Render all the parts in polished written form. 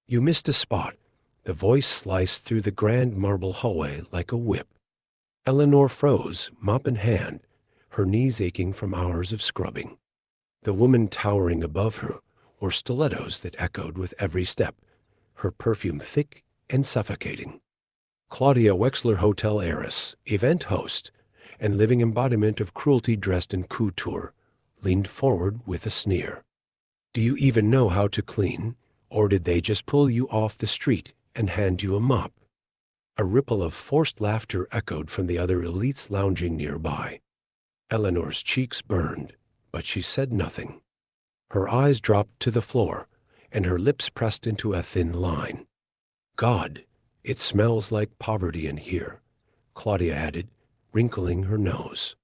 You missed a spot. The voice sliced through the grand marble hallway like a whip. Eleanor froze, mop in hand, her knees aching from hours of scrubbing. The woman towering above her wore stilettos that echoed with every step, her perfume thick and suffocating. Claudia Wexler, hotel heiress, event host, and living embodiment of cruelty dressed in couture, leaned forward with a sneer. Do you even know how to clean, or did they just pull you off the street and hand you a mop? A ripple of forced laughter echoed from the other elites lounging nearby. Eleanor's cheeks burned, but she said nothing. Her eyes dropped to the floor, and her lips pressed into a thin line. God, it smells like poverty in here, Claudia added, wrinkling her nose.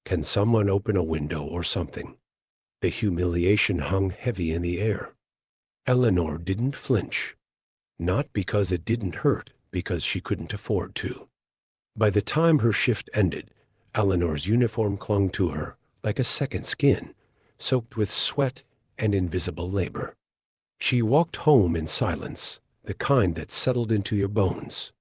Can someone open a window or something? The humiliation hung heavy in the air. Eleanor didn't flinch. Not because it didn't hurt, because she couldn't afford to. By the time her shift ended, Eleanor's uniform clung to her like a second skin, soaked with sweat and invisible labor. She walked home in silence, the kind that settled into your bones.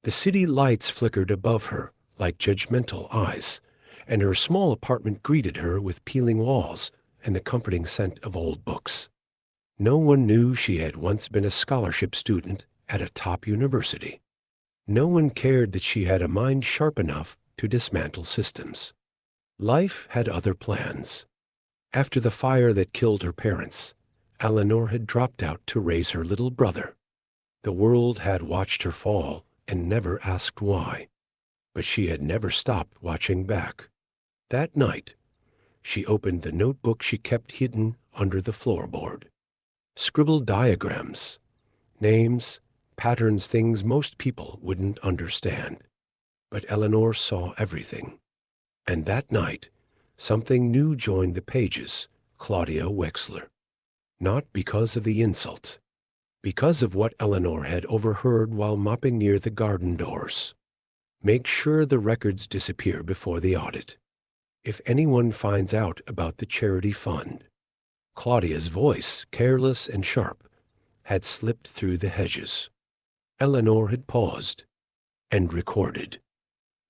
The city lights flickered above her like judgmental eyes, and her small apartment greeted her with peeling walls and the comforting scent of old books. No one knew she had once been a scholarship student at a top university. No one cared that she had a mind sharp enough to dismantle systems. Life had other plans. After the fire that killed her parents, Eleanor had dropped out to raise her little brother. The world had watched her fall and never asked why, but she had never stopped watching back. That night, she opened the notebook she kept hidden under the floorboard. Scribbled diagrams, names, patterns, things most people wouldn't understand. But Eleanor saw everything. And that night, something new joined the pages, Claudia Wexler. Not because of the insult, because of what Eleanor had overheard while mopping near the garden doors. Make sure the records disappear before the audit. If anyone finds out about the charity fund. Claudia's voice, careless and sharp, had slipped through the hedges. Eleanor had paused and recorded.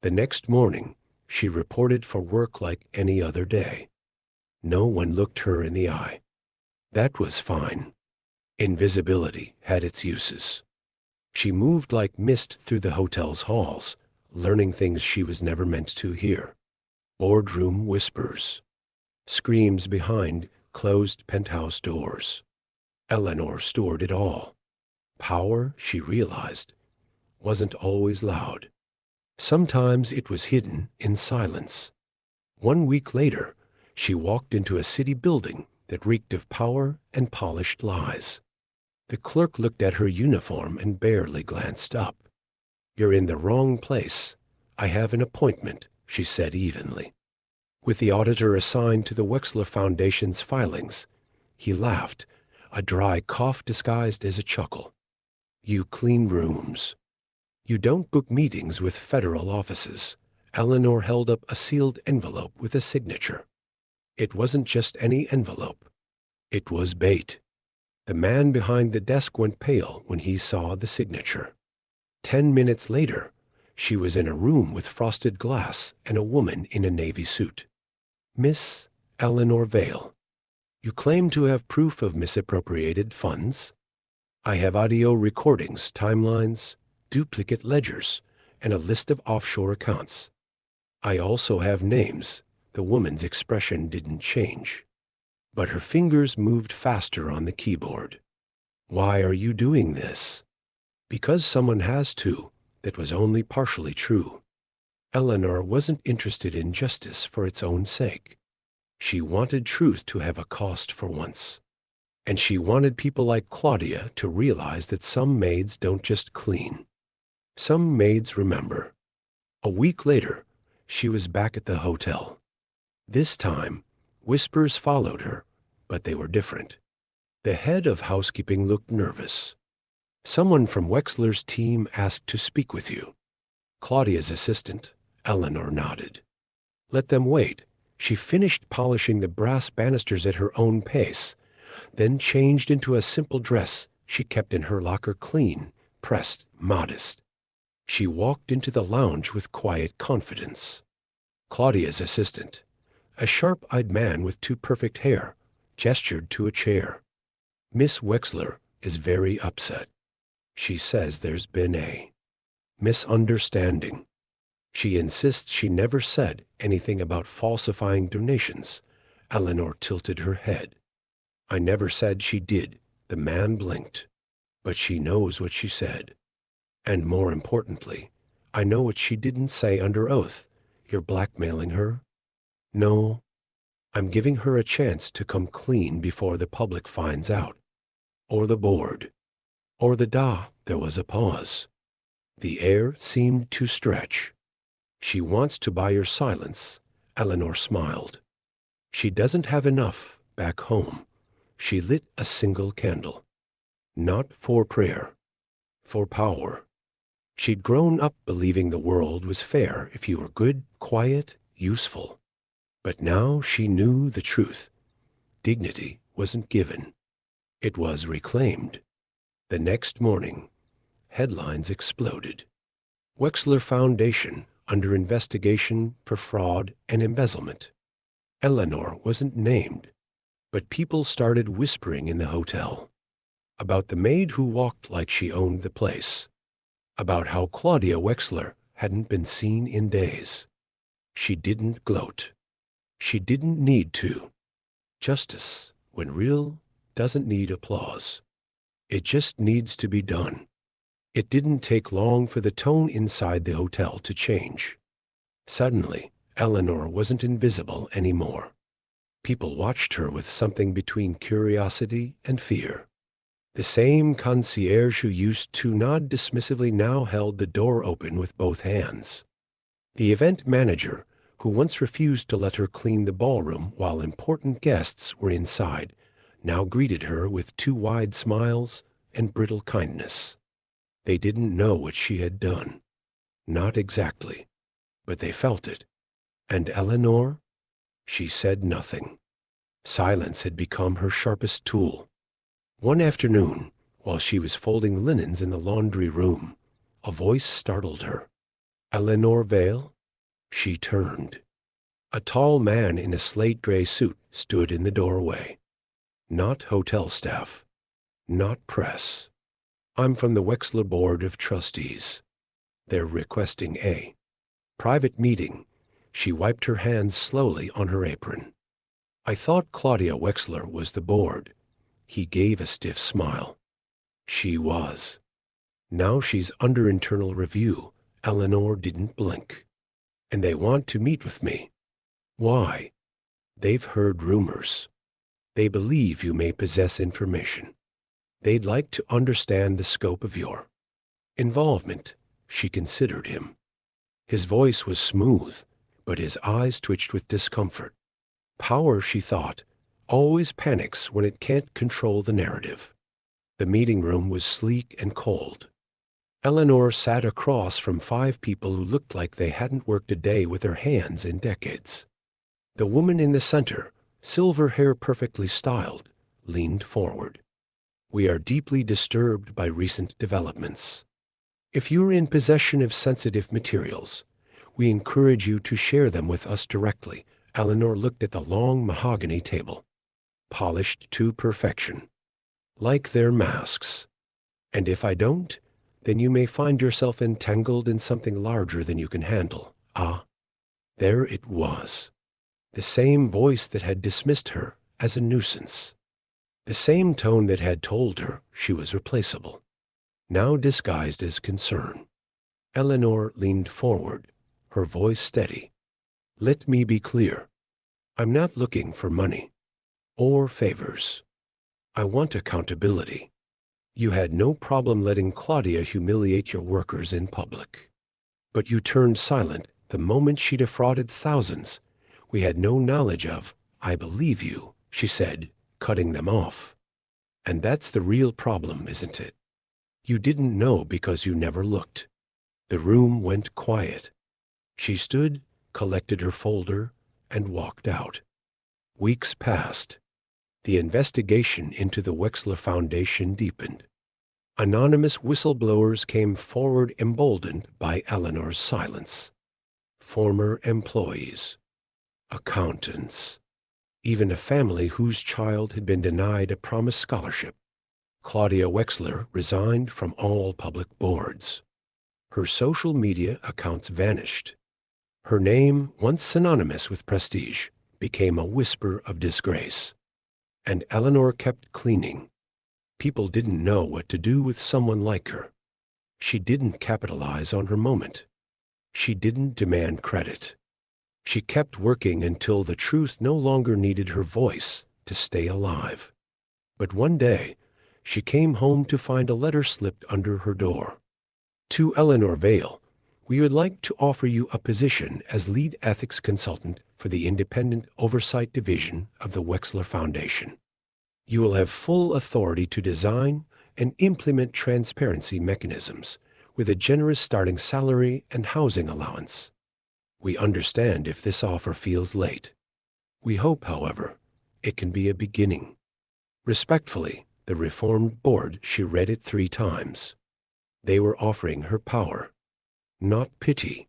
The next morning, she reported for work like any other day. No one looked her in the eye. That was fine. Invisibility had its uses. She moved like mist through the hotel's halls, learning things she was never meant to hear. Boardroom whispers. Screams behind closed penthouse doors. Eleanor stored it all. Power, she realized, wasn't always loud. Sometimes it was hidden in silence. 1 week later, she walked into a city building that reeked of power and polished lies. The clerk looked at her uniform and barely glanced up. You're in the wrong place. I have an appointment, she said evenly. With the auditor assigned to the Wexler Foundation's filings, he laughed, a dry cough disguised as a chuckle. You clean rooms. You don't book meetings with federal offices. Eleanor held up a sealed envelope with a signature. It wasn't just any envelope. It was bait. The man behind the desk went pale when he saw the signature. 10 minutes later, she was in a room with frosted glass and a woman in a navy suit. Miss Eleanor Vale, you claim to have proof of misappropriated funds. I have audio recordings, timelines, duplicate ledgers, and a list of offshore accounts. I also have names. The woman's expression didn't change, but her fingers moved faster on the keyboard. Why are you doing this? Because someone has to. That was only partially true. Eleanor wasn't interested in justice for its own sake. She wanted truth to have a cost for once. And she wanted people like Claudia to realize that some maids don't just clean. Some maids remember. A week later, she was back at the hotel. This time, whispers followed her, but they were different. The head of housekeeping looked nervous. Someone from Wexler's team asked to speak with you. Claudia's assistant, Eleanor, nodded. Let them wait. She finished polishing the brass banisters at her own pace, then changed into a simple dress she kept in her locker clean, pressed, modest. She walked into the lounge with quiet confidence. Claudia's assistant, a sharp-eyed man with too perfect hair, gestured to a chair. Miss Wexler is very upset. She says there's been a misunderstanding. She insists she never said anything about falsifying donations. Eleanor tilted her head. I never said she did. The man blinked. But she knows what she said. And more importantly, I know what she didn't say under oath. You're blackmailing her? No. I'm giving her a chance to come clean before the public finds out. Or the board. Or the da. There was a pause. The air seemed to stretch. She wants to buy your silence, Eleanor smiled. She doesn't have enough back home. She lit a single candle. Not for prayer, for power. She'd grown up believing the world was fair if you were good, quiet, useful. But now she knew the truth. Dignity wasn't given. It was reclaimed. The next morning, headlines exploded. Wexler Foundation under investigation for fraud and embezzlement. Eleanor wasn't named, but people started whispering in the hotel about the maid who walked like she owned the place, about how Claudia Wexler hadn't been seen in days. She didn't gloat. She didn't need to. Justice, when real, doesn't need applause. It just needs to be done. It didn't take long for the tone inside the hotel to change. Suddenly, Eleanor wasn't invisible anymore. People watched her with something between curiosity and fear. The same concierge who used to nod dismissively now held the door open with both hands. The event manager, who once refused to let her clean the ballroom while important guests were inside, now greeted her with two wide smiles and brittle kindness. They didn't know what she had done. Not exactly. But they felt it. And Eleanor? She said nothing. Silence had become her sharpest tool. One afternoon, while she was folding linens in the laundry room, a voice startled her. Eleanor Vale? She turned. A tall man in a slate-gray suit stood in the doorway. Not hotel staff. Not press. I'm from the Wexler Board of Trustees. They're requesting a private meeting. She wiped her hands slowly on her apron. I thought Claudia Wexler was the board. He gave a stiff smile. She was. Now she's under internal review. Eleanor didn't blink. And they want to meet with me. Why? They've heard rumors. They believe you may possess information. They'd like to understand the scope of your involvement. She considered him. His voice was smooth, but his eyes twitched with discomfort. Power, she thought, always panics when it can't control the narrative. The meeting room was sleek and cold. Eleanor sat across from 5 people who looked like they hadn't worked a day with their hands in decades. The woman in the center, silver hair perfectly styled, leaned forward. We are deeply disturbed by recent developments. If you're in possession of sensitive materials, we encourage you to share them with us directly. Eleanor looked at the long mahogany table, polished to perfection, like their masks. And if I don't, then you may find yourself entangled in something larger than you can handle. Ah, there it was. The same voice that had dismissed her as a nuisance. The same tone that had told her she was replaceable, now disguised as concern. Eleanor leaned forward, her voice steady. Let me be clear. I'm not looking for money or favors. I want accountability. You had no problem letting Claudia humiliate your workers in public. But you turned silent the moment she defrauded thousands we had no knowledge of. I believe you, she said, cutting them off. And that's the real problem, isn't it? You didn't know because you never looked. The room went quiet. She stood, collected her folder, and walked out. Weeks passed. The investigation into the Wexler Foundation deepened. Anonymous whistleblowers came forward emboldened by Eleanor's silence. Former employees, accountants, even a family whose child had been denied a promised scholarship. Claudia Wexler resigned from all public boards. Her social media accounts vanished. Her name, once synonymous with prestige, became a whisper of disgrace. And Eleanor kept cleaning. People didn't know what to do with someone like her. She didn't capitalize on her moment. She didn't demand credit. She kept working until the truth no longer needed her voice to stay alive. But one day, she came home to find a letter slipped under her door. To Eleanor Vale, we would like to offer you a position as lead ethics consultant for the Independent Oversight Division of the Wexler Foundation. You will have full authority to design and implement transparency mechanisms with a generous starting salary and housing allowance. We understand if this offer feels late. We hope, however, it can be a beginning. Respectfully, the reformed board. She read it 3 times. They were offering her power, not pity.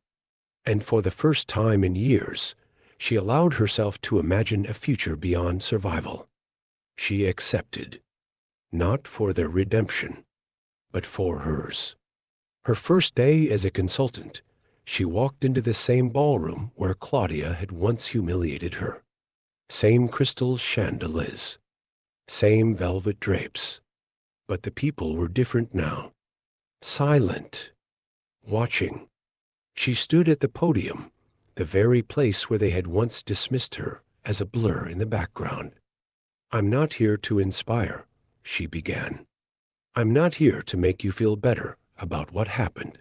And for the first time in years, she allowed herself to imagine a future beyond survival. She accepted, not for their redemption, but for hers. Her first day as a consultant, she walked into the same ballroom where Claudia had once humiliated her. Same crystal chandeliers, same velvet drapes. But the people were different now. Silent, watching. She stood at the podium, the very place where they had once dismissed her as a blur in the background. I'm not here to inspire, she began. I'm not here to make you feel better about what happened.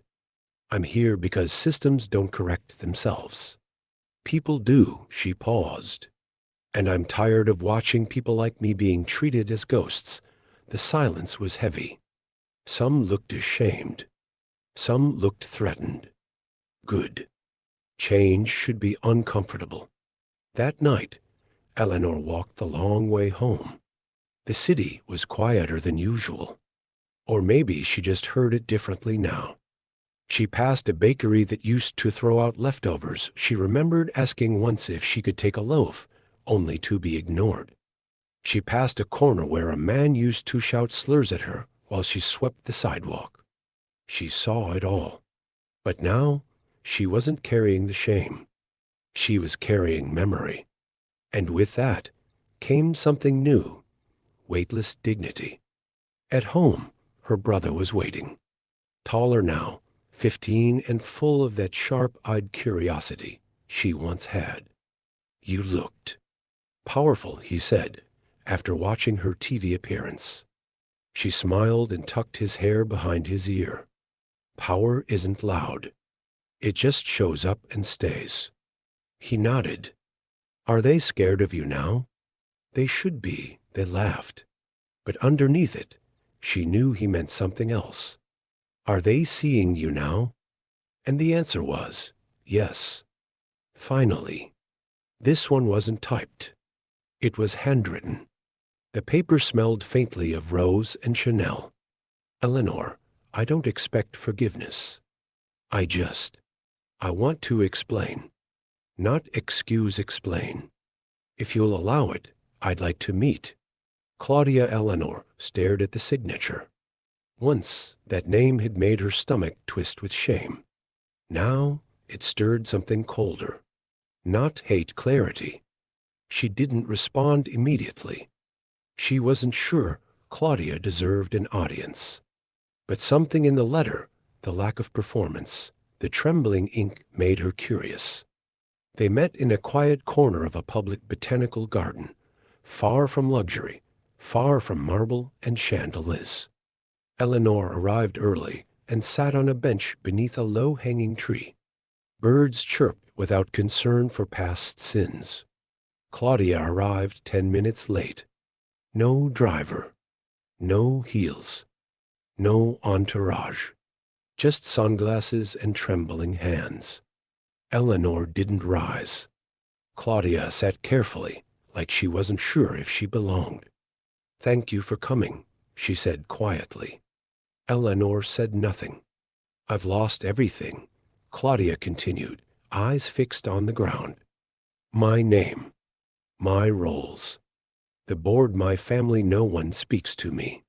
I'm here because systems don't correct themselves. People do, she paused. And I'm tired of watching people like me being treated as ghosts. The silence was heavy. Some looked ashamed. Some looked threatened. Good. Change should be uncomfortable. That night, Eleanor walked the long way home. The city was quieter than usual. Or maybe she just heard it differently now. She passed a bakery that used to throw out leftovers. She remembered asking once if she could take a loaf, only to be ignored. She passed a corner where a man used to shout slurs at her while she swept the sidewalk. She saw it all. But now, she wasn't carrying the shame. She was carrying memory. And with that came something new, weightless dignity. At home, her brother was waiting. Taller now, 15 and full of that sharp-eyed curiosity she once had. You looked powerful, he said, after watching her TV appearance. She smiled and tucked his hair behind his ear. Power isn't loud. It just shows up and stays. He nodded. Are they scared of you now? They should be, they laughed. But underneath it, she knew he meant something else. Are they seeing you now? And the answer was, yes. Finally. This one wasn't typed. It was handwritten. The paper smelled faintly of rose and Chanel. Eleanor, I don't expect forgiveness. I want to explain. Not excuse, explain. If you'll allow it, I'd like to meet. Claudia Eleanor stared at the signature. Once, that name had made her stomach twist with shame. Now, it stirred something colder. Not hate, clarity. She didn't respond immediately. She wasn't sure Claudia deserved an audience. But something in the letter, the lack of performance, the trembling ink made her curious. They met in a quiet corner of a public botanical garden, far from luxury, far from marble and chandeliers. Eleanor arrived early and sat on a bench beneath a low-hanging tree. Birds chirped without concern for past sins. Claudia arrived 10 minutes late. No driver, no heels, no entourage, just sunglasses and trembling hands. Eleanor didn't rise. Claudia sat carefully, like she wasn't sure if she belonged. Thank you for coming, she said quietly. Eleanor said nothing. I've lost everything, Claudia continued, eyes fixed on the ground. My name, my roles, the board, my family, no one speaks to me.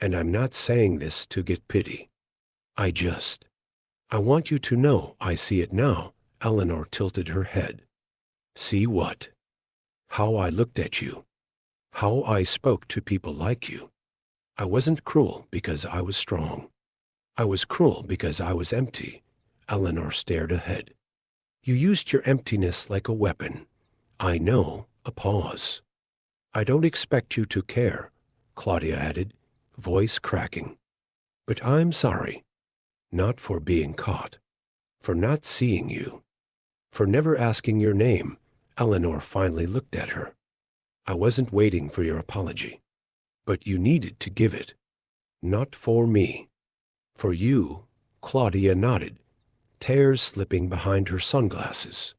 And I'm not saying this to get pity. I want you to know I see it now. Eleanor tilted her head. See what? How I looked at you. How I spoke to people like you. I wasn't cruel because I was strong. I was cruel because I was empty. Eleanor stared ahead. You used your emptiness like a weapon. I know. A pause. I don't expect you to care, Claudia added, voice cracking. But I'm sorry. Not for being caught. For not seeing you. For never asking your name. Eleanor finally looked at her. I wasn't waiting for your apology. But you needed to give it. Not for me. For you. Claudia nodded, tears slipping behind her sunglasses.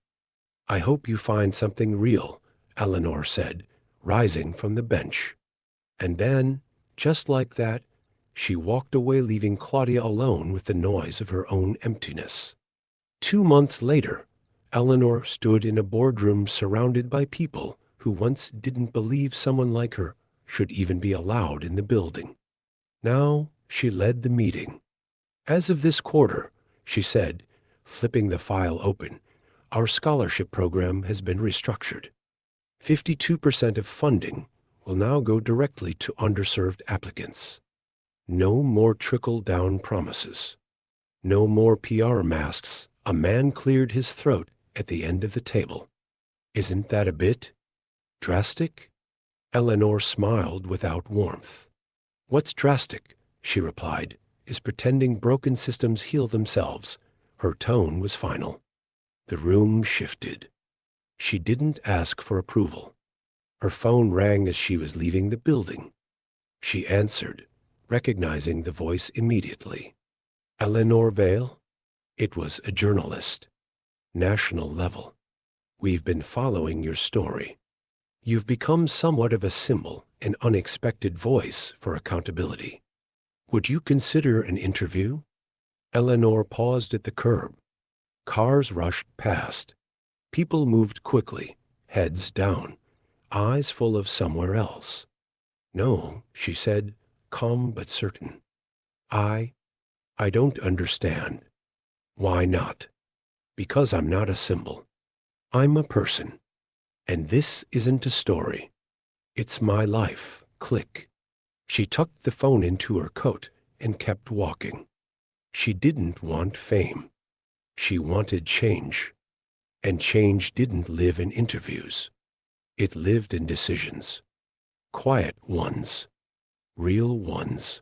I hope you find something real, Eleanor said, rising from the bench. And then, just like that, she walked away, leaving Claudia alone with the noise of her own emptiness. 2 months later, Eleanor stood in a boardroom surrounded by people who once didn't believe someone like her should even be allowed in the building. Now she led the meeting. As of this quarter, she said, flipping the file open, our scholarship program has been restructured. 52% of funding will now go directly to underserved applicants. No more trickle-down promises. No more PR masks. A man cleared his throat at the end of the table. Isn't that a bit drastic? Eleanor smiled without warmth. What's drastic, she replied, is pretending broken systems heal themselves. Her tone was final. The room shifted. She didn't ask for approval. Her phone rang as she was leaving the building. She answered, recognizing the voice immediately. Eleanor Vale? It was a journalist. National level. We've been following your story. You've become somewhat of a symbol, an unexpected voice for accountability. Would you consider an interview? Eleanor paused at the curb. Cars rushed past. People moved quickly, heads down, eyes full of somewhere else. No, she said, calm but certain. I don't understand. Why not? Because I'm not a symbol. I'm a person. And this isn't a story. It's my life. Click. She tucked the phone into her coat and kept walking. She didn't want fame. She wanted change. And change didn't live in interviews. It lived in decisions. Quiet ones. Real ones.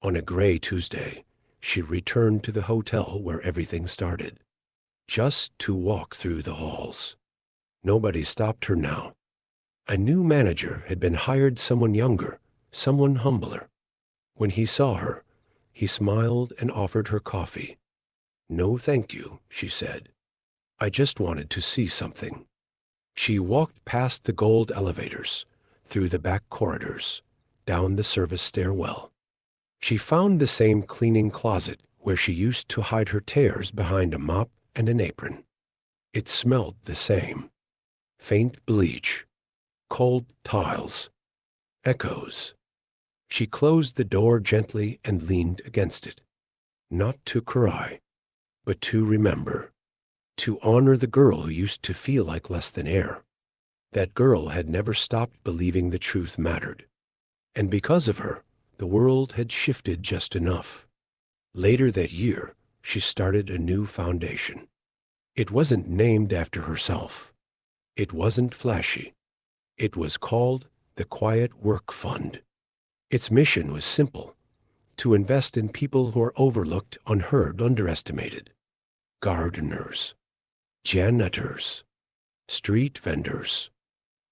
On a gray Tuesday, she returned to the hotel where everything started. Just to walk through the halls. Nobody stopped her now. A new manager had been hired, someone younger, someone humbler. When he saw her, he smiled and offered her coffee. No, thank you, she said. I just wanted to see something. She walked past the gold elevators, through the back corridors, down the service stairwell. She found the same cleaning closet where she used to hide her tears behind a mop and an apron. It smelled the same. Faint bleach, cold tiles, echoes. She closed the door gently and leaned against it. Not to cry, but to remember. To honor the girl who used to feel like less than air. That girl had never stopped believing the truth mattered. And because of her, the world had shifted just enough. Later that year, she started a new foundation. It wasn't named after herself. It wasn't flashy. It was called the Quiet Work Fund. Its mission was simple: to invest in people who are overlooked, unheard, underestimated. Gardeners, janitors, street vendors,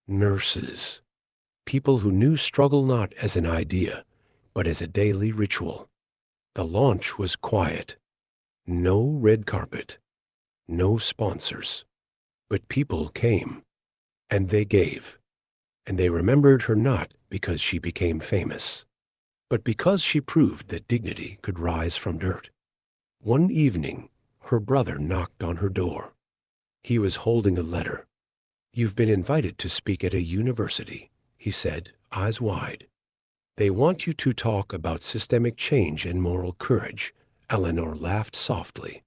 nurses, people who knew struggle not as an idea, but as a daily ritual. The launch was quiet. No red carpet. No sponsors. But people came. And they gave. And they remembered her not because she became famous, but because she proved that dignity could rise from dirt. One evening, her brother knocked on her door. He was holding a letter. "You've been invited to speak at a university," he said, eyes wide. "They want you to talk about systemic change and moral courage." Eleanor laughed softly.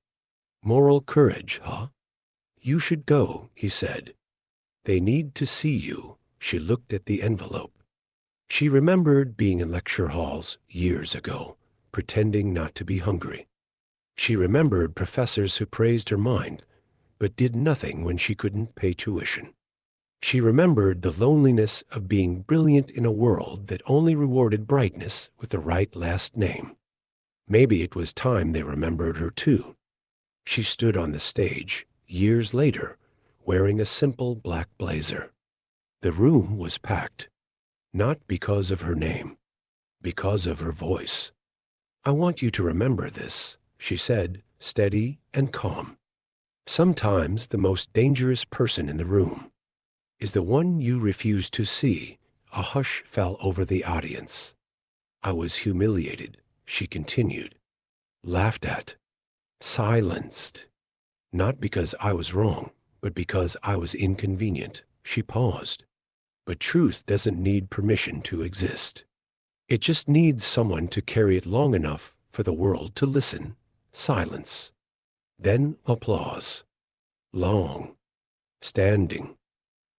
"Moral courage, huh? You should go," he said. "They need to see you." She looked at the envelope. She remembered being in lecture halls years ago, pretending not to be hungry. She remembered professors who praised her mind, but did nothing when she couldn't pay tuition. She remembered the loneliness of being brilliant in a world that only rewarded brightness with the right last name. Maybe it was time they remembered her too. She stood on the stage, years later, wearing a simple black blazer. The room was packed, not because of her name, because of her voice. "I want you to remember this," she said, steady and calm. "Sometimes the most dangerous person in the room is the one you refuse to see." A hush fell over the audience. "I was humiliated," she continued, "laughed at, silenced, not because I was wrong, but because I was inconvenient." She paused. "But truth doesn't need permission to exist. It just needs someone to carry it long enough for the world to listen." Silence. Then applause. Long. Standing.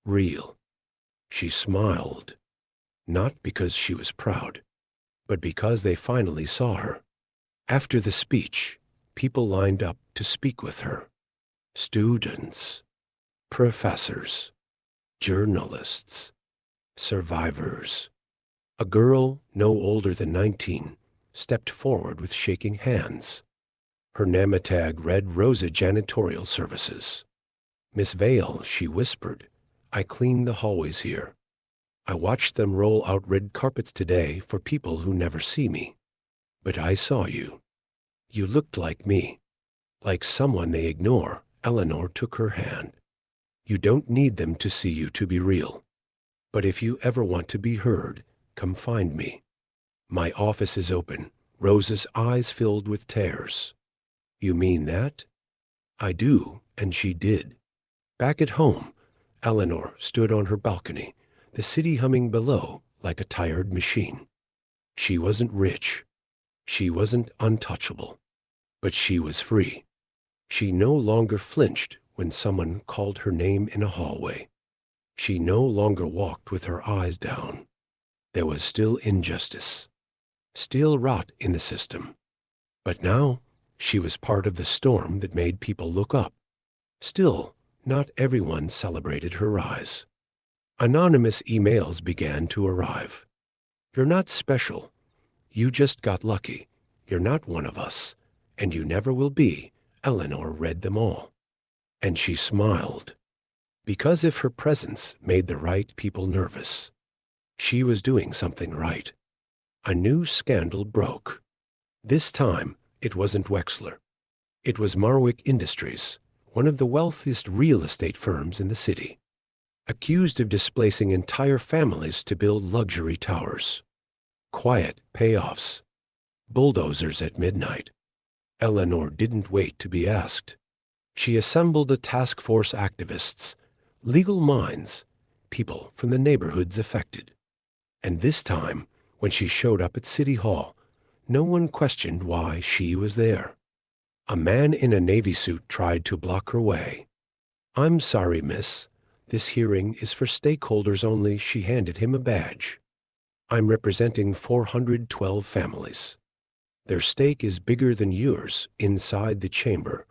Real. She smiled, not because she was proud, but because they finally saw her. After the speech, people lined up to speak with her. Students, professors, journalists, survivors. A girl no older than 19 stepped forward with shaking hands. Her name tag read Rosa Janitorial Services. "Miss Vale," she whispered, "I clean the hallways here. I watched them roll out red carpets today for people who never see me. But I saw you. You looked like me, like someone they ignore." Eleanor took her hand. "You don't need them to see you to be real. But if you ever want to be heard, come find me. My office is open." Rosa's eyes filled with tears. "You mean that?" "I do," and she did. Back at home, Eleanor stood on her balcony, the city humming below like a tired machine. She wasn't rich. She wasn't untouchable. But she was free. She no longer flinched when someone called her name in a hallway. She no longer walked with her eyes down. There was still injustice, still rot in the system. But now she was part of the storm that made people look up. Still, not everyone celebrated her rise. Anonymous emails began to arrive. "You're not special. You just got lucky. You're not one of us, and you never will be." Eleanor read them all. And she smiled. Because if her presence made the right people nervous, she was doing something right. A new scandal broke. This time, it wasn't Wexler. It was Marwick Industries, one of the wealthiest real estate firms in the city, accused of displacing entire families to build luxury towers. Quiet payoffs. Bulldozers at midnight. Eleanor didn't wait to be asked. She assembled a task force activists, legal minds, people from the neighborhoods affected. And this time, when she showed up at City Hall, no one questioned why she was there. A man in a navy suit tried to block her way. "I'm sorry, miss. This hearing is for stakeholders only." She handed him a badge. "I'm representing 412 families. Their stake is bigger than yours." Inside the chamber,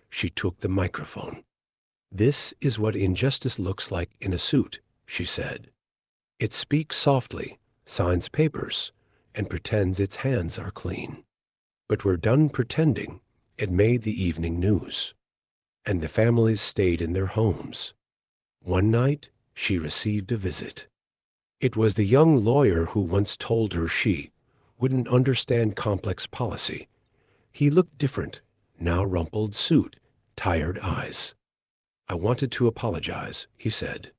she took the microphone. "This is what injustice looks like in a suit," she said. "It speaks softly, signs papers, and pretends its hands are clean. But we're done pretending." It made the evening news. And the families stayed in their homes. One night, she received a visit. It was the young lawyer who once told her she wouldn't understand complex policy. He looked different, now rumpled suit, tired eyes. "I wanted to apologize," he said,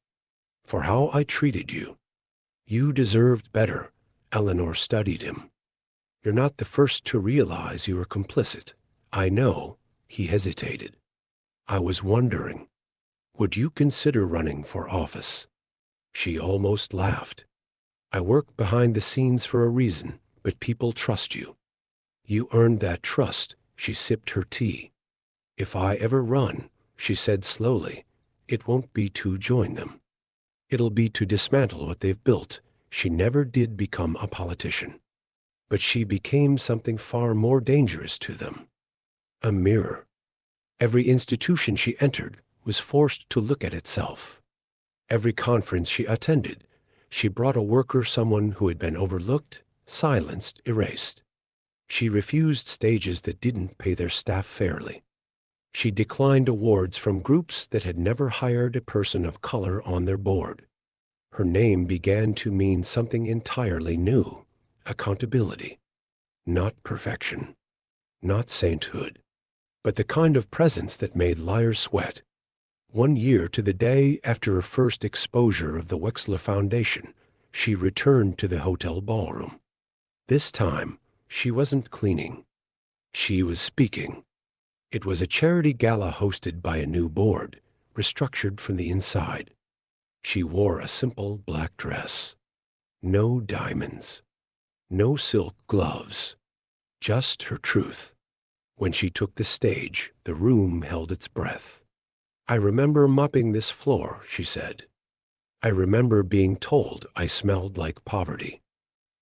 "for how I treated you. You deserved better." Eleanor studied him. You're not the first to realize you were complicit. I know." He hesitated. "I was wondering, would you consider running for office?" She almost laughed. "I work behind the scenes for a reason, but people trust you." "You earned that trust." She sipped her tea. "If I ever run," she said slowly, "it won't be to join them. It'll be to dismantle what they've built." She never did become a politician, but she became something far more dangerous to them. A mirror. Every institution she entered was forced to look at itself. Every conference she attended, she brought a worker, someone who had been overlooked, silenced, erased. She refused stages that didn't pay their staff fairly. She declined awards from groups that had never hired a person of color on their board. Her name began to mean something entirely new: accountability. Not perfection, not sainthood, but the kind of presence that made liars sweat. 1 year to the day after her first exposure of the Wexler Foundation, she returned to the hotel ballroom. This time, she wasn't cleaning. She was speaking. It was a charity gala hosted by a new board, restructured from the inside. She wore a simple black dress. No diamonds. No silk gloves. Just her truth. When she took the stage, the room held its breath. "I remember mopping this floor," she said. "I remember being told I smelled like poverty.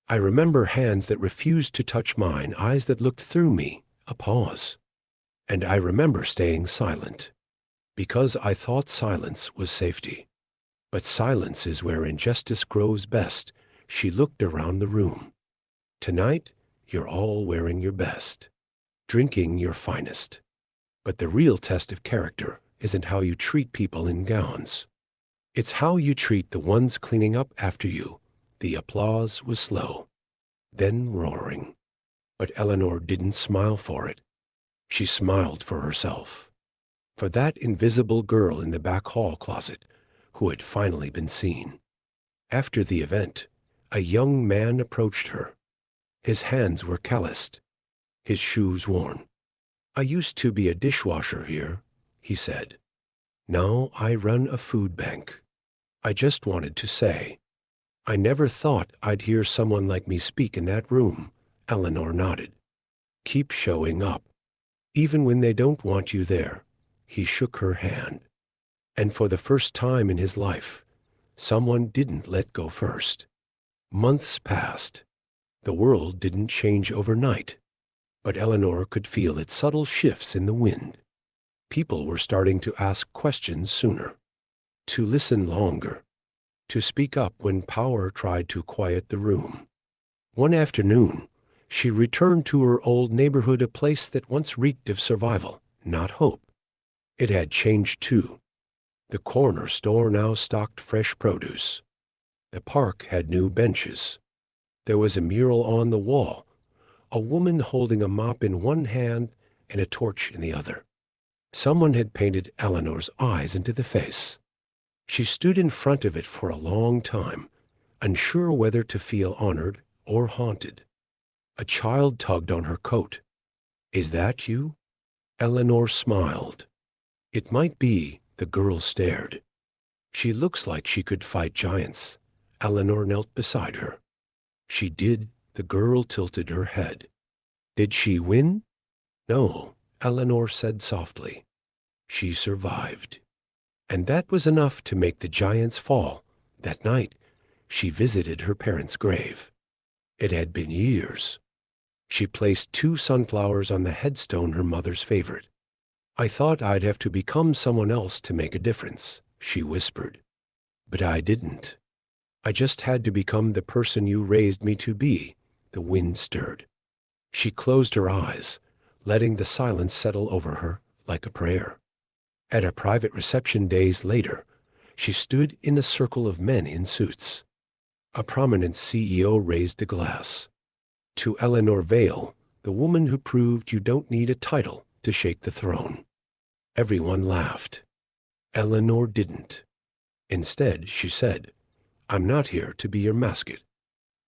I remember hands that refused to touch mine, eyes that looked through me, a pause. And I remember staying silent, because I thought silence was safety. But silence is where injustice grows best." She looked around the room. "Tonight, you're all wearing your best, drinking your finest. But the real test of character isn't how you treat people in gowns. It's how you treat the ones cleaning up after you." The applause was slow, then roaring. But Eleanor didn't smile for it. She smiled for herself, for that invisible girl in the back hall closet who had finally been seen. After the event, a young man approached her. His hands were calloused, his shoes worn. "I used to be a dishwasher here," he said. "Now I run a food bank. I just wanted to say, I never thought I'd hear someone like me speak in that room." Eleanor nodded. "Keep showing up, even when they don't want you there." He shook her hand. And for the first time in his life, someone didn't let go first. Months passed. The world didn't change overnight, but Eleanor could feel its subtle shifts in the wind. People were starting to ask questions sooner, to listen longer, to speak up when power tried to quiet the room. One afternoon, she returned to her old neighborhood, a place that once reeked of survival, not hope. It had changed too. The corner store now stocked fresh produce. The park had new benches. There was a mural on the wall, a woman holding a mop in one hand and a torch in the other. Someone had painted Eleanor's eyes into the face. She stood in front of it for a long time, unsure whether to feel honored or haunted. A child tugged on her coat. "Is that you?" Eleanor smiled. "It might be." The girl stared. "She looks like she could fight giants." Eleanor knelt beside her. "She did." The girl tilted her head. "Did she win?" "No," Eleanor said softly. "She survived." And that was enough to make the giants fall. That night, she visited her parents' grave. It had been years. She placed 2 sunflowers on the headstone, her mother's favorite. "I thought I'd have to become someone else to make a difference," she whispered. "But I didn't. I just had to become the person you raised me to be." The wind stirred. She closed her eyes, letting the silence settle over her like a prayer. At a private reception days later, she stood in a circle of men in suits. A prominent CEO raised a glass. "To Eleanor Vale, the woman who proved you don't need a title to shake the throne." Everyone laughed. Eleanor didn't. Instead, she said, "I'm not here to be your mascot.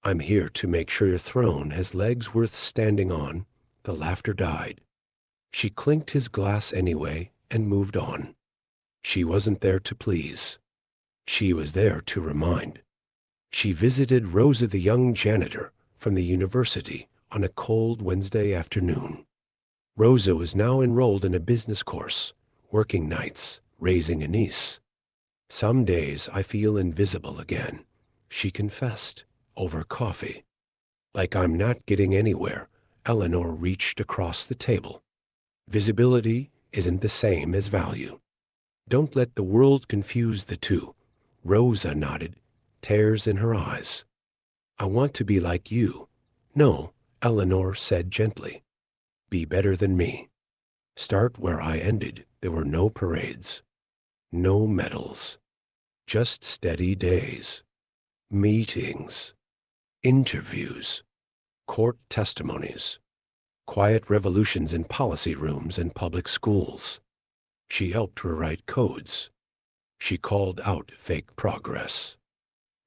I'm here to make sure your throne has legs worth standing on. The laughter died. She clinked his glass anyway and moved on. She wasn't there to please. She was there to remind. She visited Rosa, the young janitor from the university, on a cold Wednesday afternoon. Rosa was now enrolled in a business course, working nights, raising a niece. Some days I feel invisible again, she confessed, over coffee. Like I'm not getting anywhere, Eleanor reached across the table. Visibility isn't the same as value. Don't let the world confuse the two. Rosa nodded, tears in her eyes. I want to be like you. No, Eleanor said gently. Be better than me. Start where I ended. There were no parades, no medals, just steady days, meetings, interviews, court testimonies, quiet revolutions in policy rooms and public schools. She helped rewrite codes. She called out fake progress.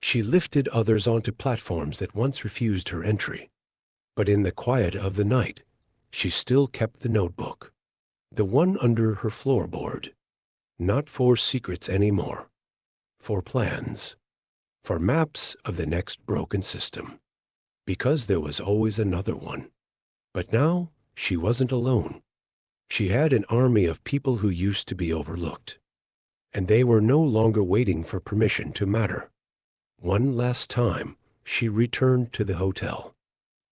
She lifted others onto platforms that once refused her entry. But in the quiet of the night, she still kept the notebook, the one under her floorboard, not for secrets anymore, for plans, for maps of the next broken system, because there was always another one. But now she wasn't alone. She had an army of people who used to be overlooked, and they were no longer waiting for permission to matter. One last time, she returned to the hotel,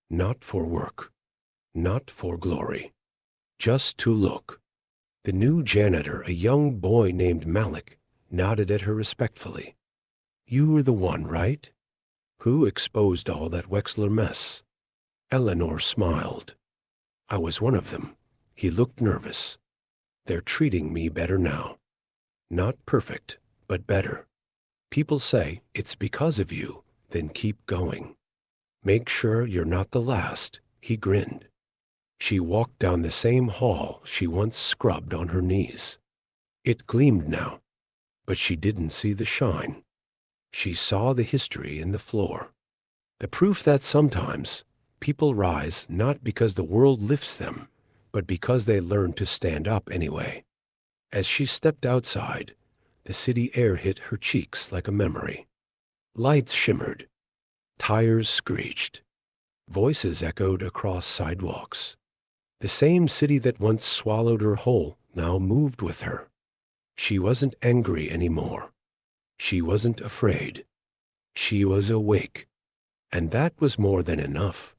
not for work, not for glory, just to look. The new janitor, a young boy named Malik, nodded at her respectfully. You were the one, right? Who exposed all that Wexler mess? Eleanor smiled. I was one of them. He looked nervous. They're treating me better now. Not perfect, but better. People say it's because of you, then keep going. Make sure you're not the last, he grinned. She walked down the same hall she once scrubbed on her knees. It gleamed now, but she didn't see the shine. She saw the history in the floor. The proof that sometimes people rise not because the world lifts them, but because they learn to stand up anyway. As she stepped outside, the city air hit her cheeks like a memory. Lights shimmered. Tires screeched. Voices echoed across sidewalks. The same city that once swallowed her whole now moved with her. She wasn't angry anymore. She wasn't afraid. She was awake. And that was more than enough.